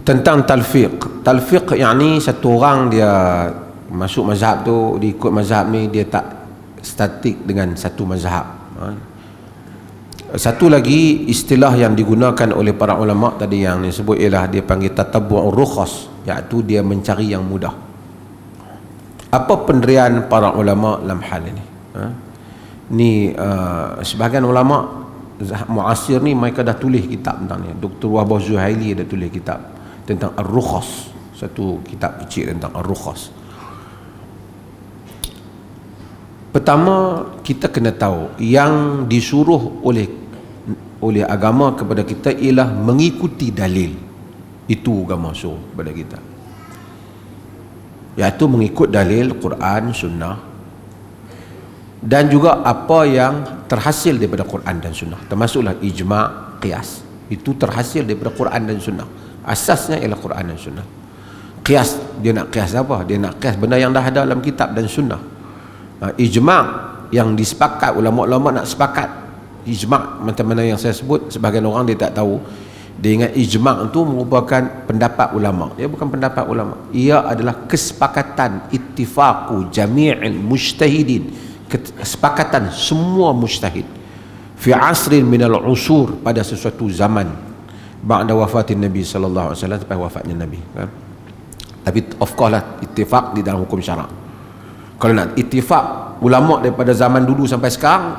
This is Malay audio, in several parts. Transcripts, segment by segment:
tentang talfiq. Talfiq yakni satu orang dia masuk mazhab tu, dia ikut mazhab ni, dia tak statik dengan satu mazhab. Satu lagi istilah yang digunakan oleh para ulama tadi yang disebut ialah dia panggil tatabbu'ur rukhas, iaitu dia mencari yang mudah. Apa pendirian para ulama dalam hal ini? Ni sebahagian ulama muasir ni mereka dah tulis kitab tentang ni. Dr. Wahbah Zuhaili dah tulis kitab tentang Ar-Rukhas, satu kitab kecil tentang Ar-Rukhas. Pertama, kita kena tahu yang disuruh oleh agama kepada kita ialah mengikuti dalil. Itu agama suruh kepada kita, iaitu mengikut dalil Quran, Sunnah, dan juga apa yang terhasil daripada Quran dan Sunnah, termasuklah ijma', qiyas. Itu terhasil daripada Quran dan Sunnah. Asasnya ialah Quran dan Sunnah. Qiyas, dia nak qiyas apa? Dia nak qiyas benda yang dah ada dalam kitab dan Sunnah. Ijma' yang disepakat, ulama-ulama nak sepakat. Ijma' macam mana yang saya sebut, sebahagian orang dia tak tahu. Dia ingat ijma' itu merupakan pendapat ulama. Dia bukan pendapat ulama. Ia adalah kesepakatan ittifaqu jami'il mujtahidin, kesepakatan semua mujtahid fi asrin minal usur, pada sesuatu zaman ba'da wafatin Nabi sallallahu alaihi wasallam, sampai wafatnya Nabi, kan? Tapi of course lah ittifaq di dalam hukum syarak. Kalau nak ittifaq ulama daripada zaman dulu sampai sekarang,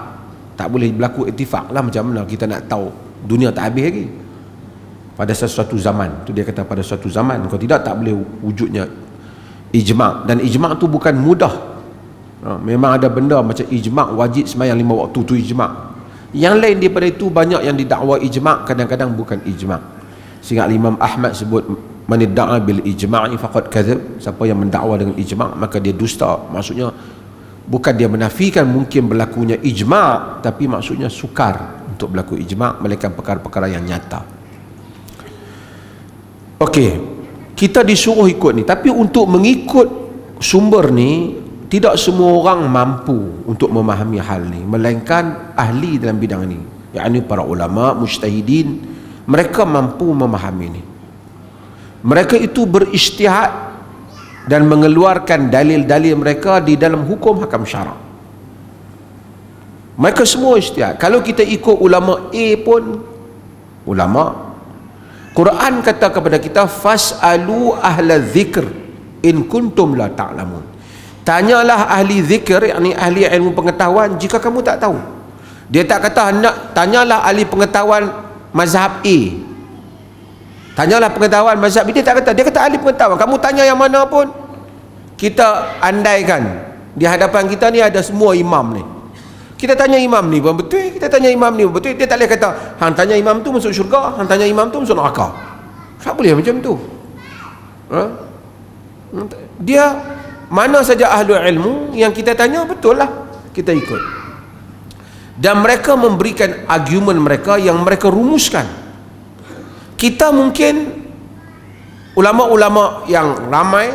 tak boleh berlaku ittifaq lah. Macam mana kita nak tahu? Dunia tak habis lagi. Pada sesuatu zaman tu dia kata, pada suatu zaman, kalau tidak tak boleh wujudnya ijma'. Dan ijma' tu bukan mudah. Memang ada benda macam ijma' wajib sembahyang 5 waktu, tu ijma'. Yang lain daripada itu banyak yang didakwa ijma', kadang-kadang bukan ijma'. Sehingga Imam Ahmad sebut, man idda'a bil ijma'i faqad kadzab. Siapa yang mendakwa dengan ijma' maka dia dusta. Maksudnya bukan dia menafikan mungkin berlakunya ijma', tapi maksudnya sukar untuk berlaku ijma', melainkan perkara-perkara yang nyata. Okey, kita disuruh ikut ni, tapi untuk mengikut sumber ni tidak semua orang mampu untuk memahami hal ni, melainkan ahli dalam bidang ni, yakni para ulama mujtahidin. Mereka mampu memahami ni. Mereka itu berijtihad dan mengeluarkan dalil-dalil mereka di dalam hukum hakam syarak. Mereka semua ijtihad. Kalau kita ikut ulama A pun, ulama Quran kata kepada kita, fas'alu ahla dzikr in kuntum la ta'lamun. Tanyalah ahli zikr, yakni ahli ilmu pengetahuan, jika kamu tak tahu. Dia tak kata nak tanyalah ahli pengetahuan mazhab A, tanyalah pengetahuan mazhab B. Dia tak kata, dia kata ahli pengetahuan. Kamu tanya yang mana pun, kita andaikan di hadapan kita ni ada semua imam ni, kita tanya imam ni pun betul, kita tanya imam ni pun betul. Dia tak boleh kata hang tanya imam tu masuk syurga, hang tanya imam tu masuk neraka. Tak boleh macam tu. Dia mana saja ahli ilmu yang kita tanya, betul lah kita ikut. Dan mereka memberikan argumen mereka yang mereka rumuskan. Kita mungkin ulama-ulama yang ramai,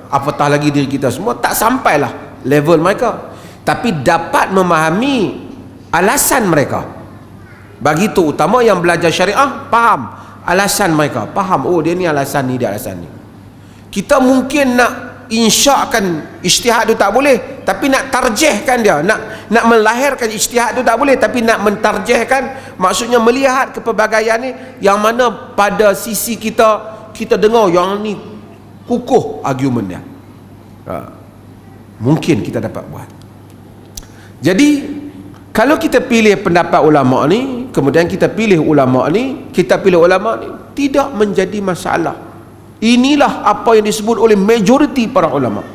apatah lagi diri kita semua, tak sampailah level mereka, tapi dapat memahami alasan mereka. Bagi itu utama yang belajar syariah, faham alasan mereka, faham, oh dia ni alasan ni, dia alasan ni. Kita mungkin nak insyakan ijtihad tu tak boleh, tapi nak tarjihkan dia, nak melahirkan ijtihad tu tak boleh, tapi nak mentarjihkan, maksudnya melihat kepelbagaian ni, yang mana pada sisi kita dengar yang ni kukuh argumen dia, mungkin kita dapat buat. Jadi kalau kita pilih pendapat ulama ni, kemudian kita pilih ulama ni, tidak menjadi masalah. Inilah apa yang disebut oleh majoriti para ulama.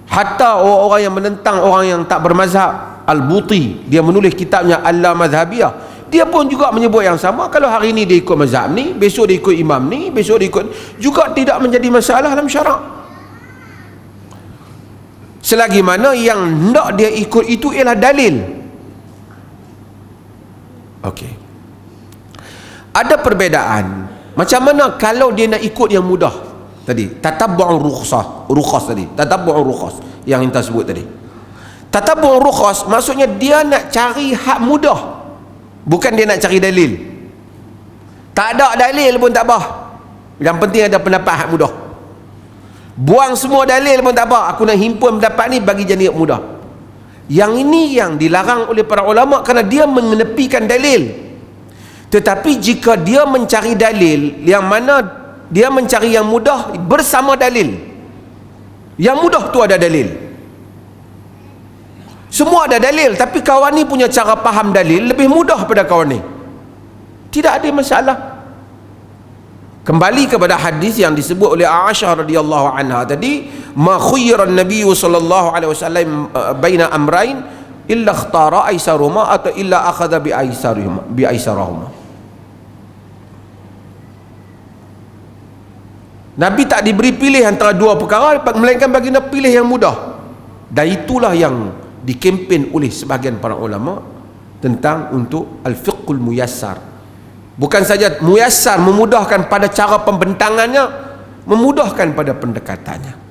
Hatta orang-orang yang menentang orang yang tak bermazhab, Al-Buti, dia menulis kitabnya Al-Madhabiyah, dia pun juga menyebut yang sama. Kalau hari ni dia ikut mazhab ni, besok dia ikut imam ni, besok dia ikut, juga tidak menjadi masalah dalam syarak, selagi mana yang hendak dia ikut itu ialah dalil. Okey, ada perbezaan. Macam mana kalau dia nak ikut yang mudah tadi, tatabbu'ur rukhas tadi, tatabbu'ur rukhas yang kita sebut tadi. Tatabbu'ur rukhas maksudnya dia nak cari hak mudah, bukan dia nak cari dalil. Tak ada dalil pun tak apa, yang penting ada pendapat hak mudah. Buang semua dalil pun tak apa, aku nak himpun pendapat ni bagi jadi mudah. Yang ini yang dilarang oleh para ulama kerana dia mengenepikan dalil. Tetapi jika dia mencari dalil yang mana dia mencari yang mudah bersama dalil, yang mudah tu ada dalil, semua ada dalil, tapi kawan ni punya cara faham dalil lebih mudah pada kawan ni, tidak ada masalah. Kembali kepada hadis yang disebut oleh Aisyah radhiyallahu anha tadi, ma khuyira an-nabiy sallallahu alaihi wasallam baina amrayn illa ikhtara aisaruma atau illa akhadha bi aisarihuma. Nabi tak diberi pilih antara dua perkara, melainkan baginda pilih yang mudah. Dan itulah yang dikempen oleh sebahagian para ulama tentang untuk al-fiqhul muyassar. Bukan saja muyassar, memudahkan pada cara pembentangannya, memudahkan pada pendekatannya.